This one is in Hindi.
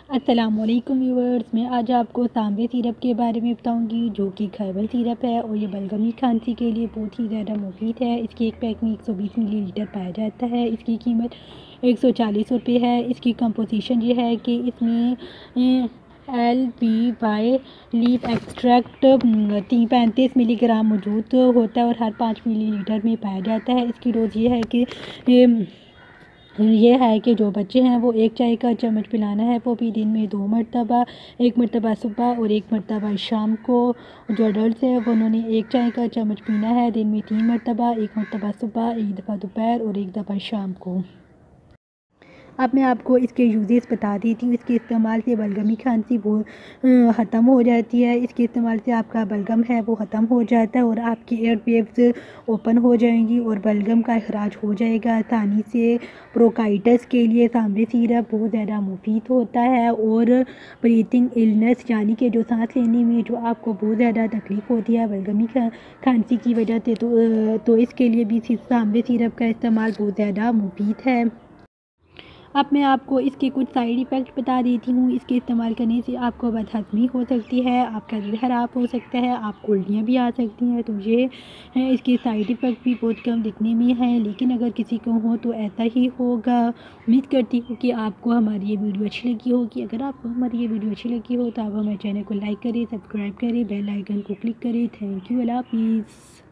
अस्सलामुअलैकुम व्यूअर्स, मैं आज आपको सांबे सिरप के बारे में बताऊंगी, जो कि हर्बल सिरप है और ये बलगमी खांसी के लिए बहुत ही ज़्यादा मुफीद है। इसके एक पैक में 120 मिलीलीटर पाया जाता है। इसकी कीमत 140 रुपये है। इसकी कंपोजिशन ये है कि इसमें LBY लीफ एक्सट्रैक्ट 35 मिलीग्राम मौजूद होता है और हर 5 मिलीलीटर में पाया जाता है। इसकी डोज ये है कि जो बच्चे हैं वो 1 चाय का चम्मच पिलाना है, वो भी दिन में 2 मरतबा, 1 मरतबा सुबह और 1 मरतबा शाम को। जो अडल्ट है वो उन्होंने 1 चाय का चम्मच पीना है दिन में 3 मरतबा, 1 मरतबा सुबह, 1 दफ़ा दोपहर और 1 दफ़ा शाम को। अब मैं आपको इसके यूजेस बता देती हूँ। इसके इस्तेमाल से बलगमी खांसी वो ख़त्म हो जाती है। इसके इस्तेमाल से आपका बलगम है वो ख़त्म हो जाता है और आपकी एयर वेव्स ओपन हो जाएंगी और बलगम का अखराज हो जाएगा आसानी से। ब्रोंकाइटिस के लिए सांबे सिरप बहुत ज़्यादा मुफीद होता है और ब्रीथिंग इलनेस यानी कि जो सांस लेने में जो आपको बहुत ज़्यादा तकलीफ़ होती है बलगमी खांसी की वजह से, तो इसके लिए भी सांबे सिरप का इस्तेमाल बहुत ज़्यादा मुफीद है। अब मैं आपको इसके कुछ साइड इफ़ेक्ट बता देती हूँ। इसके इस्तेमाल करने से आपको बदहज़मी हो सकती है, आपका दिल ख़राब हो सकता है, आपको उल्टियाँ भी आ सकती हैं। तो ये है, इसके साइड इफ़ेक्ट भी बहुत कम दिखने में हैं, लेकिन अगर किसी को हो तो ऐसा ही होगा। उम्मीद करती हूँ कि आपको हमारी ये वीडियो अच्छी लगी होगी। अगर आपको हमारी ये वीडियो अच्छी लगी हो तो आप हमारे चैनल को लाइक करें, सब्सक्राइब करें, बेल आइकन को क्लिक करें। थैंक यू, अल्लाह हाफ़िज़।